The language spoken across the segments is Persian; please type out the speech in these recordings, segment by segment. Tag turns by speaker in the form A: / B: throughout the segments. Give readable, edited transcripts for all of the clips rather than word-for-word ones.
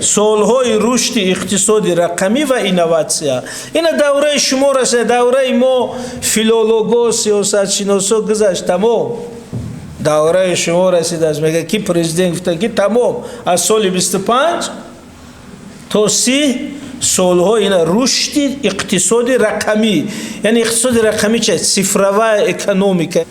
A: солҳои рушди иқтисоди рақамӣ ва инноватсия. Ина давраи шумо раста, давраи мо филолого, сиёсатшиносо гузашт, тамом. Давраи шумо расидааст, мега ки президент гуфта ки тамом аз соли 25 то 30 солҳо ина рушди иқтисоди рақамӣ, яъне иқтисоди рақамӣ чи цифровая экономика,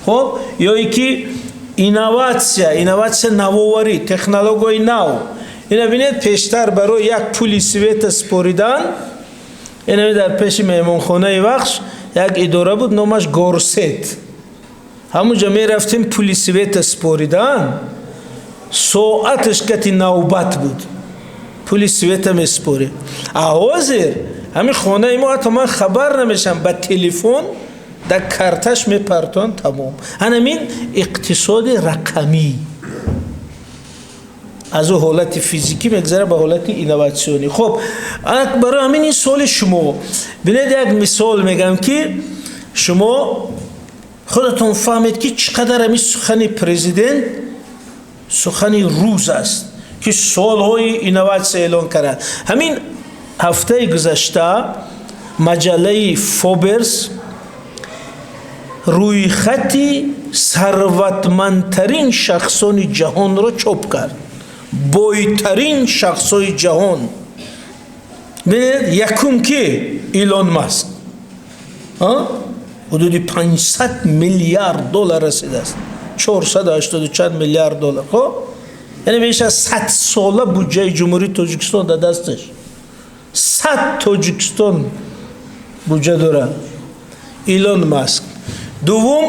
A: хоб ёи ки инноватсия навоварӣ, технологияи нав. Ина бинед пештар барои як пули света споридан, ина дар пеши меҳмонхонаи вахш як идора буд, номаш горсет. ҳамунҷа мерафтем пули света споридан, соаташ кати навбат буд, пули света меспорем. А ҳозир ҳамин хонаи мо ҳатто ман хабар намешам, ба телефон дар карташ мепартон, тамом. Ҳанамин иқтисоди рақамӣ аз о ҳолати физикӣ мегзара ба ҳолати инноватсионӣ. Хоб, барои ҳамин ин соли шумо бинед, як мисол мегам ки шумо خودتون فهمید که چقدر همی سخن پرزیدنت سخن روز است که سالهای اینواتس اعلان کرد. همین هفته گذشته مجله فوربس روی خطی ثروتمندترین شخصان جهان را چاپ کرد. بایترین شخصای جهان. ببینید یکم کی؟ ایلون ماسک. حدود 500 میلیارد دلار رسیده است. 480 چند میلیارد دلار. خب یعنی بیش از 100 ساله بودجه جمهوری تاجیکستان در دستش. 100 تاجیکستان بودجه داره. ایلون ماسک. دوم،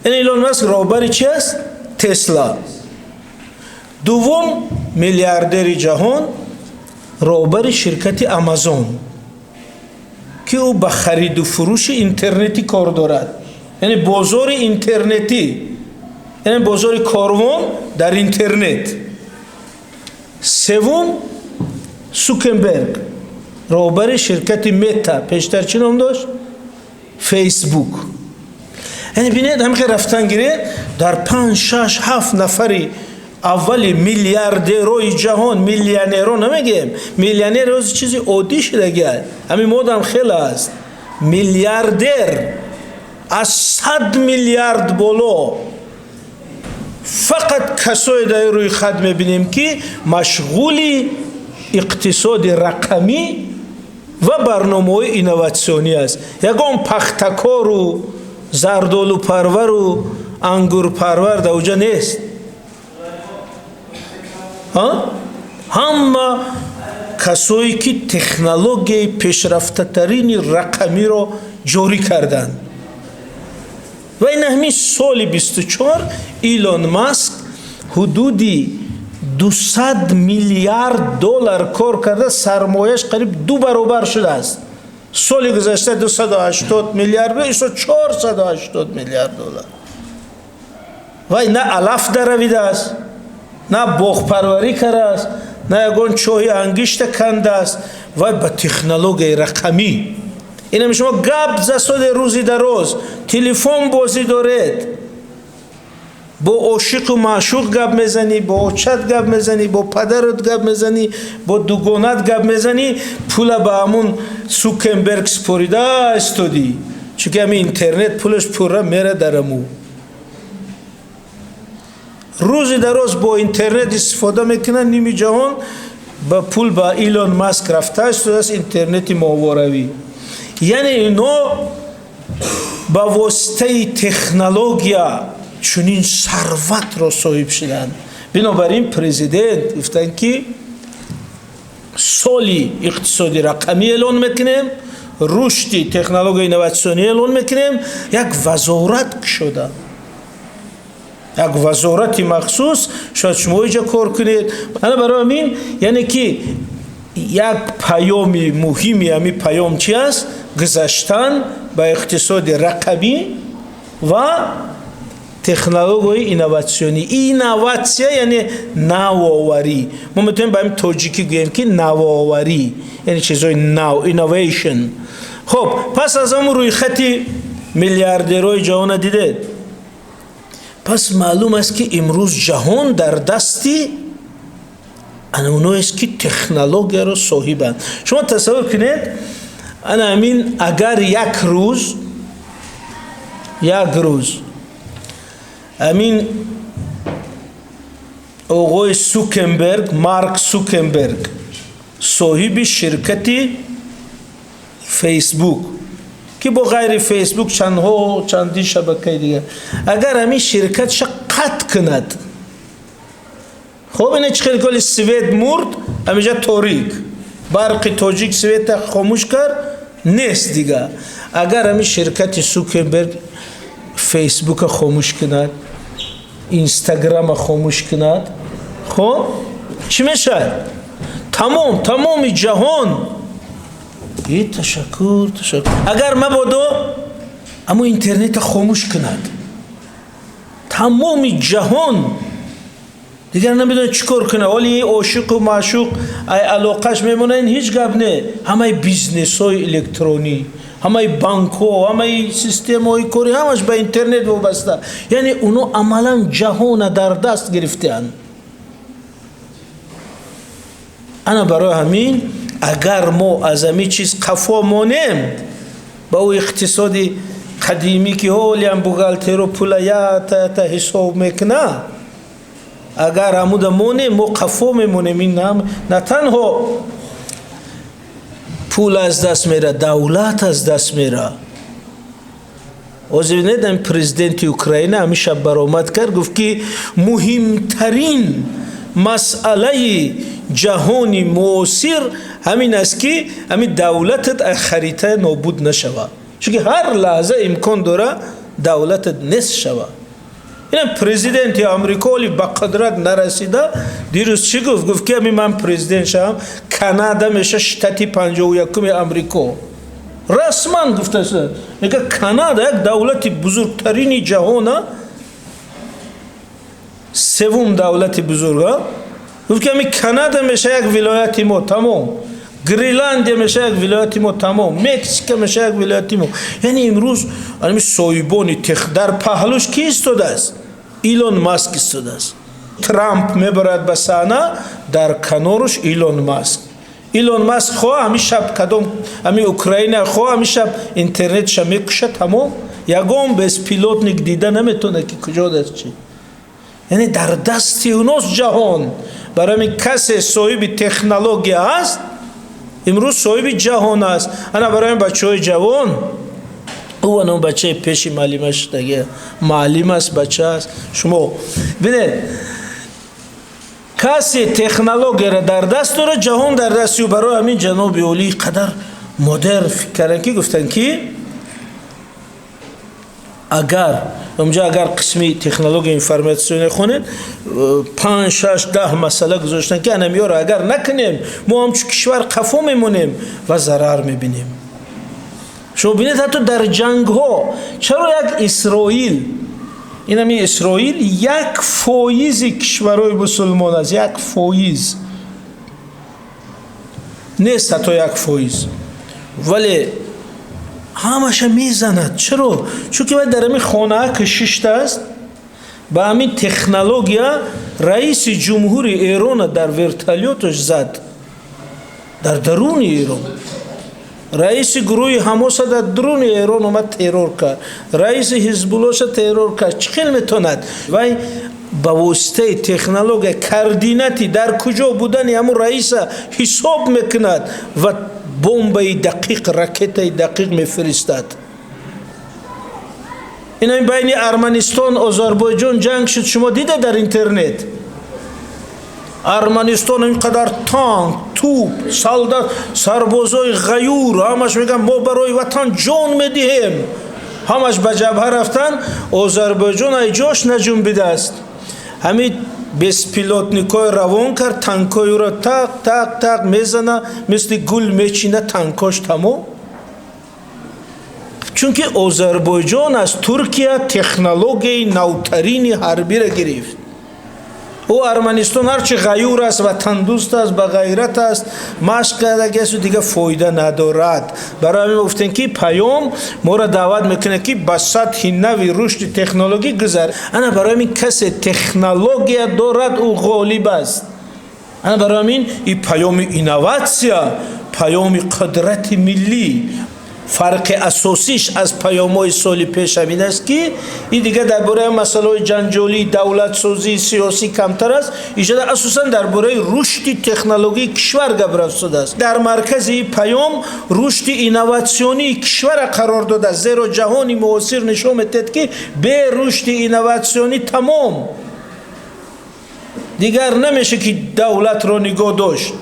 A: این ایلون ماسک راهبر چی است؟ تسلا. دوم میلیاردر جهان راهبر شرکت آمازون که او به خرید و فروش اینترنتی کار دارد. یعنی بازار اینترنتی، یعنی بازار کاروان در اینترنت. سوم زوکربرگ راهبر شرکت متا، پیشتر چی نام داشت؟ فیسبوک. یعنی بینید همین که رفتن گیره در 5 6 7 نفری اولی میلیاردرهای جهان، میلیونرها نمیگیم، میلیونر روز چیزی عادی شده گرد، همین مودم خیلی است. میلیاردر از 100 میلیارد بالا فقط کسایی در روی خط میبینیم که مشغولی اقتصاد رقمی و برنامه اینواتسیونی است. یکم پختکار و زردالو پرور و انگور پرور در اونجا نیست. همه کسایی که تکنولوژی پیشرفته ترین رقمی را جاری کردند. و این همین سال 24 ایلون ماسک حدودی 200 میلیارد دلار کار کرده، سرمایه‌اش قریب 2 برابر شده است. سال گذشته 280 میلیارد بود، ایسا 480 میلیارد دلار. و نه علف درویده است، نه باغ پروری کرده است، نه یگان چوهی انگشت کنده است، و با تکنولوژی رقمی. این شما گپ زسود روزی در روز تلفن بازی دارید، با عاشق و معشوق گپ میزنی، با چت گپ میزنی، با پدرت گپ میزنی، با دوگانت گپ میزنی، پول به همون زوکربرگ سپریده استودی، چون که همین اینترنت پولش پوره میره درمو. روزی در روز با اینترنت استفاده میکنن، نیمی جهان با پول با ایلون ماسک رفته است، از اینترنت ماهواره‌ای. یعنی اینا با واسطه تکنولوژیا چنین ثروت را صاحب شدند. بنابراین پرزیدنت گفتن که سالی اقتصادی رقمی اعلان میکنیم، رشد تکنولوژی اینواتسیونی اعلان میکنیم، یک وزارت شده، یک وزارتی مخصوص شاید شما اینجا کار کنید. انا برای همین یعنی که یک پیامی مهمی، همین پیام چی است؟ گذشتن به اقتصاد رقمی و تکنولوژی اینواتسیونی. اینواتسیا یعنی نوآوری. ما میتونیم با همین تاجیکی گوییم که نوآوری یعنی چیزای نو، اینویشن. خب پس از همون روی خطی میلیاردرهای جهان دیدید. پس معلوم است که امروز جهان در دستی انا اونایست که تکنولوژی رو صاحبند. شما تصور کنید انا امین اگر یک روز امین آقای مارک سوکنبرگ صاحب شرکتی فیسبوک که با غیر فیسبوک چندی شبکه دیگه، اگر همین شرکتش قطع کند، خب اینه چخیل کلی سوید مرد همیجا تاریک برق تاجیک سوید خاموش کرد نیست دیگه. اگر همین شرکت سوکنبرگ فیسبوک خاموش کند، اینستاگرام خاموش کند، خب چی میشه؟ تمام جهان تشکر اگر مبادا اما اینترنت خاموش کند، تمام جهان دیگر نمیدونه چیکار کنه، ولی عاشق و معشوق ای علاقش میمونه، این هیچ گپ نه. همه بیزنس های الکترونی، همه بانک ها، همه سیستم های کاری همش به اینترنت وابسته، یعنی اونو عملا جهان در دست گرفتن. انا برای همین اگر ما از همین چیز قفا مانیم با او اقتصادی قدیمی که حالی هم بوغالتر و پولیت تا حساب میکنه، اگر همود مانیم ما قفا میمونیم، این نه تنها پول از دست میره، دولت از دست میره. اوزیبینیدم پرزیدنت اوکراین همیشه برآمد کرد، گفت که مهمترین مسئله جهانی معاصر همین است که همین دولتت خریطه نابود نشود، چون هر لحظه امکان داره دولتت نیست شود. این پرزیدنت امریکا ولی به قدرت نرسیده، دیروز چی گفت که من پرزیدنت شم، کانادا میشه شتات 51 امریکا. رسما گفته است میگه کانادا یک دولت بزرگترین جهانه، سوم دولت بزرگه. گفت که می کانادا میشه یک ولایت ما تمام، گرینلند میشه یک ولایت ما تمام، مکزیک میشه یک ولایت ما. یعنی امروز همین صاحبان در پهلوش کی ایستاده است؟ ایلون ماسک ایستاده است. ترامپ میبرد به صحنه، در کنارش ایلون ماسک خواه همین شب کدام همین اوکراین خواه همین شب اینترنتش میکشه تمام، یگام بس پیلوت دیده نمیتونه که کجا دست چی. یعنی در دست اوناست جهان. برای کسی صاحب تکنولوژی است امروز صاحب جهان است. انا برای بچه های جوان، او اون بچه پیش معلمش دیگه معلم است، بچه است. شما ببینید کسی تکنولوژی را در دست داره، جهان در دستی. و برای همین جناب اولی قدر مدرن فکر کردن که گفتن که اگر قسمی تکنولوژی اینفورماسیون خونید 5 6 10 مسئله گذاشتن که انمیار اگر نکنیم ما هم چون کشور قفا میمونیم و ضرر میبینیم. شما بینید حتی در جنگ ها چرا یک اسرائیل، این همی اسرائیل 1% کشورهای مسلمان است، 1% نیست، حتی 1%، ولی همش میزند. چرا؟ چون که در همین خانه کشیشته است. با همین تکنولوژی رئیس جمهور ایران در ورتالیوتش زد در درون ایران. رئیس گروه حماس در درون ایران اومد ترور کرد، رئیس حزب الله ترور کرد. چخیل میتوند وای با واسطه تکنولوژی کاردیناتی در کجا بودن همون رئیس حساب میکند و بمب دقیق، راکت دقیق میفرستد. این بین ارمنستان آذربایجان جنگ شد، شما دیده در اینترنت؟ ارمنستان اینقدر تانک، توپ، سالدات، سربازای غیور همش میگن ما برای وطن جان میدهیم، همش به جبهه رفتن. آذربایجان ای جاش نجنبیده است، همین بیسپیلوتنیکای روان کرد، تانکای را تق تق تق میزنه، مثل گل میچینه تانکاش تمام. چون که آذربایجان از ترکیه تکنولوژی نوترین حربی را گرفت. او ارمنستان هرچی غیور است و تندوست است، به غیرت است، مشق کرده است و دیگه فایده ندارد. برای همین گفتن که پیام ما را دعوت میکنه که به سطح نوی رشد تکنولوژی گذر. انا برای همین کسی تکنولوژی دارد او غالب است. انا برای همین این پیام اینواتسیا، پیام قدرت ملی، فرق اساسیش از پیام‌های سال پیش همین است که این دیگه درباره مسائل جنجالی دولت سازی سیاسی کمتر است، اینجا اساساً درباره رشد تکنولوژی کشور گپ رفته است. در مرکز این پیام رشد اینواتسیونی کشور قرار داده است، زیرا جهان معاصر نشون می‌دهد که به رشد اینواتسیونی تمام دیگر نمیشه که دولت را نگاه داشت.